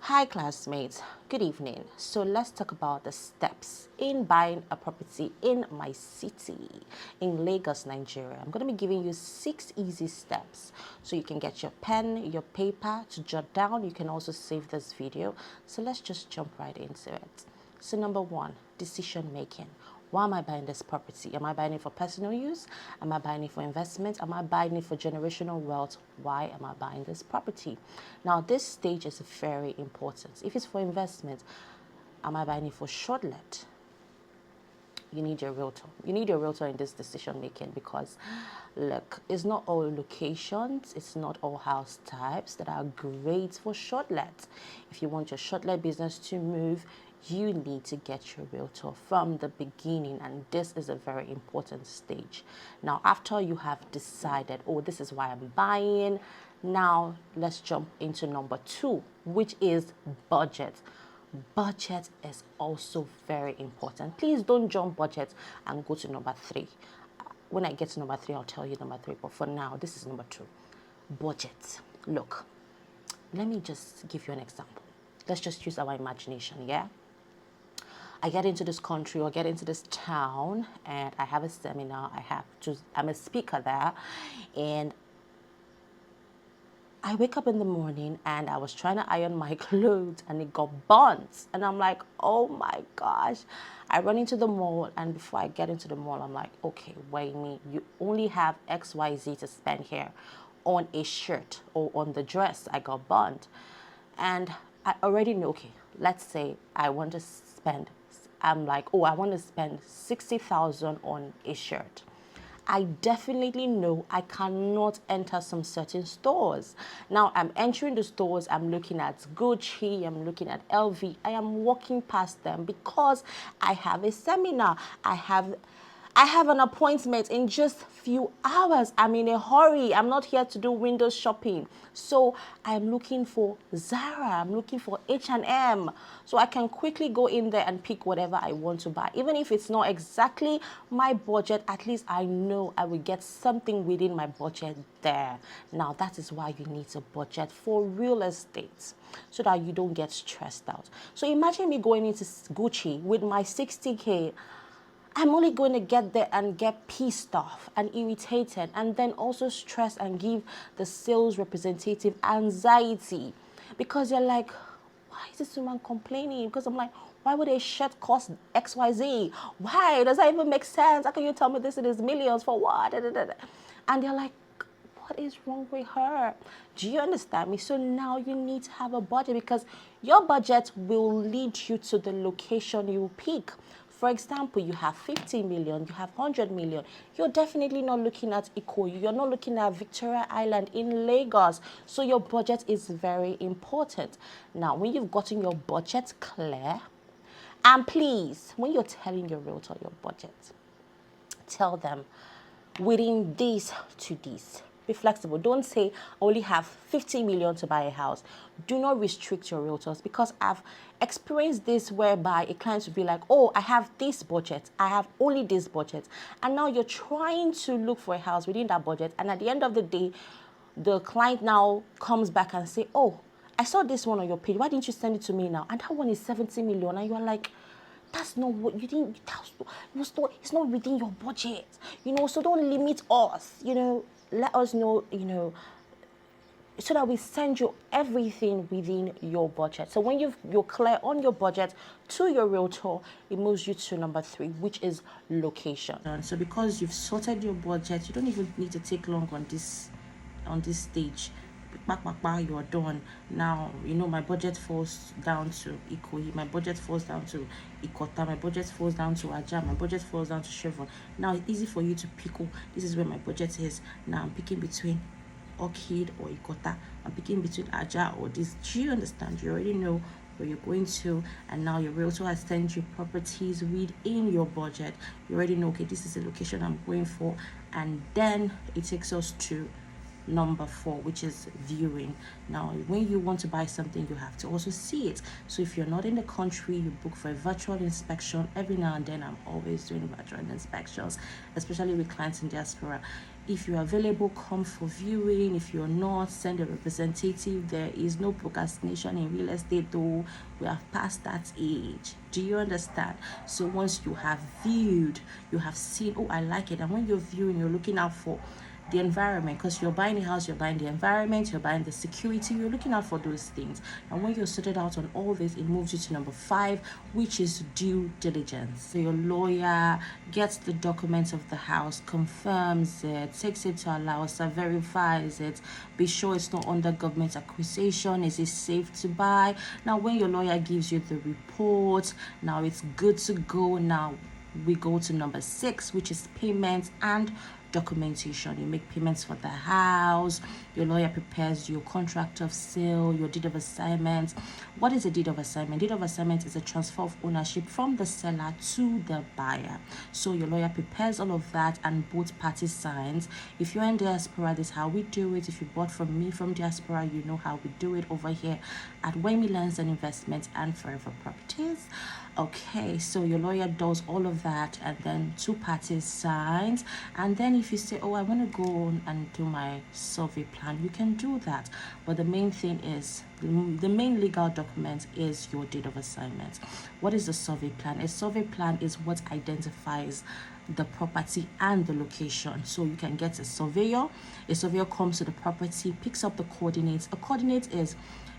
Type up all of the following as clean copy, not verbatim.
Hi classmates, good evening. So let's talk about the steps in buying a property in my city in Lagos, Nigeria. I'm going to be giving you 6 easy steps so you can get your pen, your paper to jot down. You can also save this video. So let's just jump right into it. So number 1, decision making. Why am I buying this property? Am I buying it for personal use? Am I buying it for investment? Am I buying it for generational wealth? Why am I buying this property? Now, this stage is very important. If it's for investment, am I buying it for short let? You need your realtor. You need your realtor in this decision making because, look, it's not all locations, it's not all house types that are great for short let. If you want your short let business to move, you need to get your realtor from the beginning, and this is a very important stage. Now, after you have decided, oh, this is why I'm buying, now let's jump into number 2, which is budget. Budget is also very important. Please don't jump budget and go to number 3. When I get to number 3, I'll tell you number 3, but for now, this is number 2. Budget. Look, let me just give you an example. Let's just use our imagination, yeah? I get into this country or get into this town and I have a seminar. I'm a speaker there, and I wake up in the morning and I was trying to iron my clothes and it got burnt. And I'm like, oh my gosh. I run into the mall, and before I get into the mall, I'm like, okay, wait me. You only have XYZ to spend here on a shirt or on the dress I got burnt. And I already know, okay, let's say I want to spend, I'm like, oh, I want to spend 60,000 on a shirt. I definitely know I cannot enter some certain stores. Now I'm entering the stores, I'm looking at Gucci, I'm looking at LV, I am walking past them because I have a seminar, I have an appointment in just few hours. I'm in a hurry. I'm not here to do window shopping. So I'm looking for Zara. I'm looking for H&M. So I can quickly go in there and pick whatever I want to buy. Even if it's not exactly my budget, at least I know I will get something within my budget there. Now, that is why you need to budget for real estate so that you don't get stressed out. So imagine me going into Gucci with my 60K. I'm only going to get there and get pissed off and irritated and then also stressed and give the sales representative anxiety because you're like, why is this woman complaining? Because I'm like, why would a shirt cost XYZ? Why? Does that even make sense? How can you tell me this is millions for what? And they're like, what is wrong with her? Do you understand me? So now you need to have a budget because your budget will lead you to the location you pick. For example, you have 50 million, you have 100 million. You're definitely not looking at Ikoyi. You're not looking at Victoria Island in Lagos. So your budget is very important. Now, when you've gotten your budget clear, and please, when you're telling your realtor your budget, tell them within this to this. Be flexible. Don't say I only have 50 million to buy a house. Do not restrict your realtors because I've experienced this whereby a client will be like, oh, I have this budget. I have only this budget. And now you're trying to look for a house within that budget. And at the end of the day, the client now comes back and say, oh, I saw this one on your page. Why didn't you send it to me now? And that one is 70 million. And you're like, that's not what you didn't. It's not within your budget, So don't limit us, Let us know, so that we send you everything within your budget. So when you're clear on your budget to your realtor, it moves you to number 3, which is location. And so because you've sorted your budget, you don't even need to take long on this stage. You're done. Now, my budget falls down to Ikoyi, my budget falls down to Ikota, my budget falls down to Aja, my budget falls down to Chevron. Now, it's easy for you to pick, oh, this is where my budget is. Now, I'm picking between Orchid or Ikota. I'm picking between Aja or this. Do you understand? You already know where you're going to, and now your realtor has sent you properties within your budget. You already know, okay, this is the location I'm going for, and then it takes us to number 4, which is viewing. Now, when you want to buy something, you have to also see it. So if you're not in the country, you book for a virtual inspection. Every now and then, I'm always doing virtual inspections, especially with clients in diaspora. If you're available, come for viewing. If you're not, send a representative. There is no procrastination in real estate, though. We have passed that age. Do you understand? So once you have viewed, you have seen, oh, I like it. And when you're viewing, you're looking out for the environment, because you're buying a house, you're buying the environment, you're buying the security, you're looking out for those things. And when you're sorted out on all this, it moves you to number 5, which is due diligence. So your lawyer gets the documents of the house, confirms it, takes it to Alausa, verifies it, be sure it's not under government acquisition, is it safe to buy. Now when your lawyer gives you the report, now it's good to go. Now we go to number 6, which is payment and documentation. You make payments for the house, your lawyer prepares your contract of sale, your deed of assignment. What is a deed of assignment? Deed of assignment is a transfer of ownership from the seller to the buyer. So your lawyer prepares all of that and both parties signs. If you're in diaspora, this is how we do it. If you bought from me from diaspora, you know how we do it over here at Wayme Lands and Investments and Forever Properties. Okay, so your lawyer does all of that and then 2 parties signs. And then if you say, oh, I want to go on and do my survey plan, you can do that. But the main thing is, the main legal document is your deed of assignment. What is the survey plan? A survey plan is what identifies the property and the location. So you can get a surveyor. A surveyor comes to the property, picks up the coordinates. A coordinate is,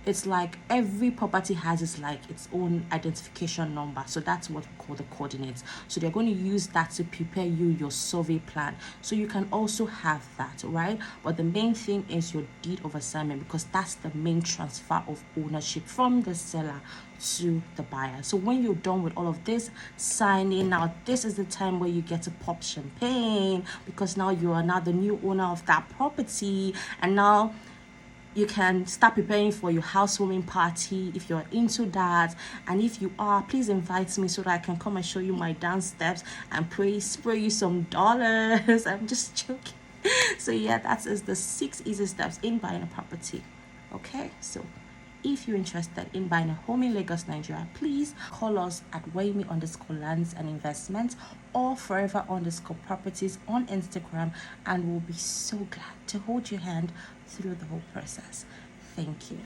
it's like every property has its own identification number. So that's what we call the coordinates. So they're going to use that to prepare you your survey plan. So you can also have that, right? But the main thing is your deed of assignment, because that's the main transfer of ownership from the seller to the buyer. So when you're done with all of this signing, now this is the time where you get to pop champagne, because now you are now the new owner of that property, and now you can start preparing for your housewarming party if you're into that. And if you are, please invite me so that I can come and show you my dance steps and spray you some dollars. I'm just joking. So yeah, that is the 6 easy steps in buying a property. Okay, so if you're interested in buying a home in Lagos, Nigeria, please call us at Wayme_Lands and Investments or Forever_Properties on Instagram, and we'll be so glad to hold your hand through the whole process. Thank you.